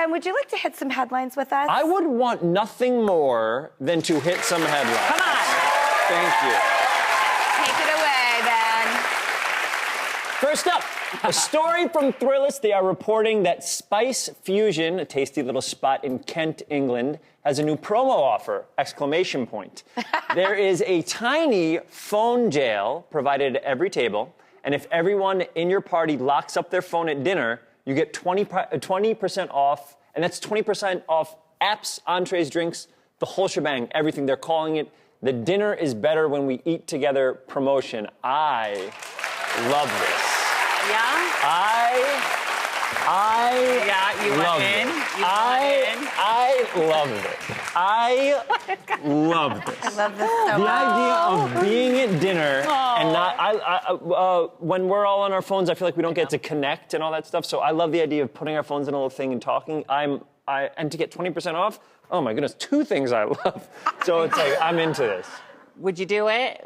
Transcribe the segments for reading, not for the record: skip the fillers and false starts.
Ben, would you like to hit some headlines with us? I would want nothing more than to hit some headlines. Come on. Thank you. Take it away, Ben. First up, a story from Thrillist. They are reporting that Spice Fusion, a tasty little spot in Kent, England, has a new promo offer, exclamation point. There is a tiny phone jail provided at every table, and if everyone in your party locks up their phone at dinner, you get 20% off, and that's 20% off apps, entrees, drinks, the whole shebang, everything. They're calling it the Dinner is Better When We Eat Together promotion. I love this. Yeah? I you love went in. this. I love this. I love this. I love this so The much. idea of being at dinner and not, when we're all on our phones, I feel like we don't get to connect and all that stuff. So I love the idea of putting our phones in a little thing and talking. And to get 20% off, oh my goodness, two things I love. So it's like, I'm into this. Would you do it?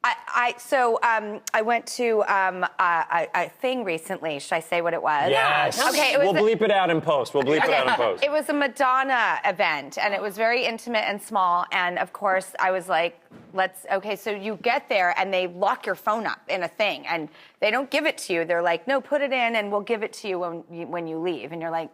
I went to a thing recently. Should I say what it was? Yes. Okay, We'll bleep it out in post. We'll bleep it out in post. It was a Madonna event, and it was very intimate and small. And of course, I was like, so you get there, and they lock your phone up in a thing, and they don't give it to you. They're like, no, put it in, and we'll give it to you when you leave. And you're like,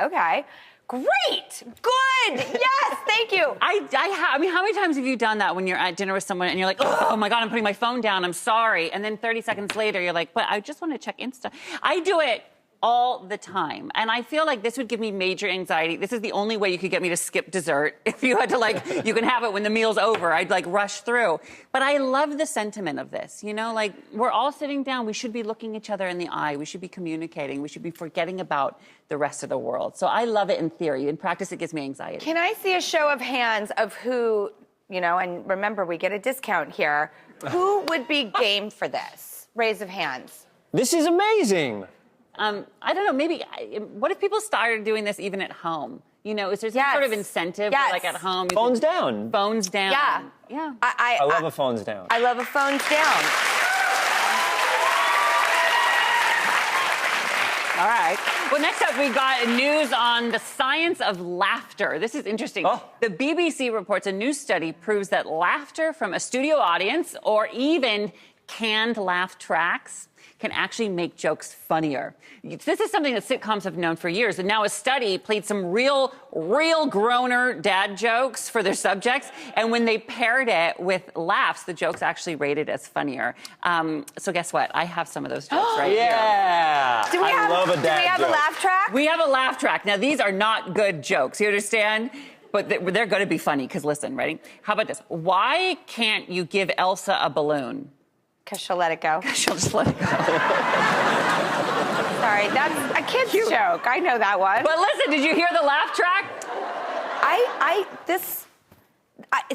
okay. Great! Good! Yes, thank you. I mean, how many times have you done that when you're at dinner with someone and you're like, oh my God, I'm putting my phone down, I'm sorry. And then 30 seconds later, you're like, but I just want to check Insta. I do it all the time. And I feel like this would give me major anxiety. This is the only way you could get me to skip dessert. If you had to, you can have it when the meal's over. I'd rush through. But I love the sentiment of this. You know, we're all sitting down. We should be looking each other in the eye. We should be communicating. We should be forgetting about the rest of the world. So I love it in theory. In practice, it gives me anxiety. Can I see a show of hands of who, and remember, we get a discount here. Who would be game for this? Raise of hands. This is amazing. I don't know, maybe, what if people started doing this even at home? Is there some sort of incentive for, at home? Phones down. Phones down. Yeah. Yeah. I love a phones down. I love a phones down. All right. Well, next up, we got news on the science of laughter. This is interesting. Oh. The BBC reports a new study proves that laughter from a studio audience or even canned laugh tracks can actually make jokes funnier. This is something that sitcoms have known for years. And now a study played some real groaner dad jokes for their subjects. And when they paired it with laughs, the jokes actually rated as funnier. So guess what? I have some of those jokes right here. I love a dad joke. Do we have a laugh track? We have a laugh track. Now, these are not good jokes. You understand? But they're going to be funny. Because listen, ready? How about this? Why can't you give Elsa a balloon? Because she'll let it go. She'll just let it go. Sorry, that's a kid's joke. I know that one. But listen, did you hear the laugh track?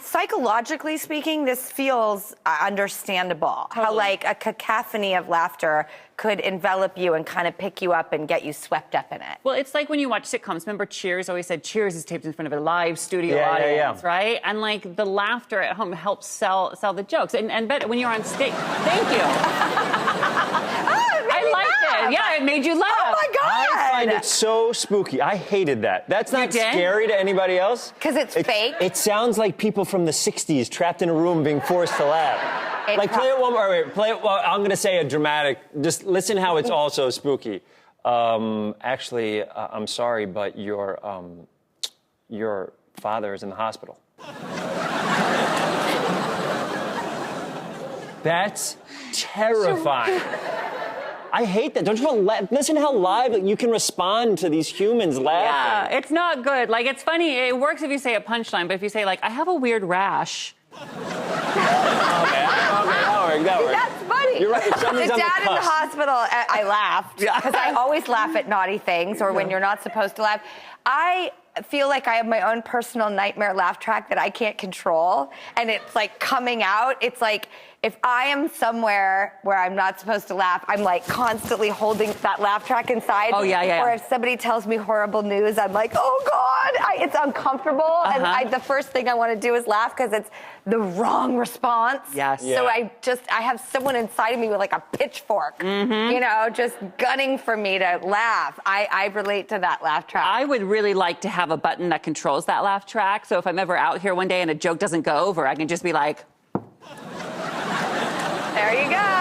Psychologically speaking, this feels understandable. Totally. How a cacophony of laughter could envelop you and kind of pick you up and get you swept up in it. Well, it's like when you watch sitcoms. Remember Cheers always said Cheers is taped in front of a live studio audience, right? And the laughter at home helps sell the jokes. And but when you're on stage, thank you. I liked it. Yeah, it made you laugh. Oh my God! I find it so spooky. I hated that. That's not scary to anybody else. Because it's fake? It sounds like people from the 60s trapped in a room being forced to laugh. Play it one more. I'm going to say a dramatic. Just listen how it's also spooky. Actually, I'm sorry, but your father is in the hospital. That's terrifying. I hate that. Don't you want listen how live you can respond to these humans laughing. Yeah, it's not good. It's funny. It works if you say a punchline, but if you say I have a weird rash. That works. That's funny. You're right. If The somebody's on dad the in the cusp. hospital, I laughed. Because I always laugh at naughty things or when you're not supposed to laugh. I feel like I have my own personal nightmare laugh track that I can't control. And it's coming out. It's if I am somewhere where I'm not supposed to laugh, I'm like constantly holding that laugh track inside. Oh, yeah. Or if somebody tells me horrible news, I'm like, oh God, it's uncomfortable. And the first thing I want to do is laugh because it's the wrong response. Yes. Yeah. So I have someone inside of me with like a pitchfork, you know, just gunning for me to laugh. I relate to that laugh track. I would really like to have a button that controls that laugh track. So if I'm ever out here one day and a joke doesn't go over, I can just be like, there you go.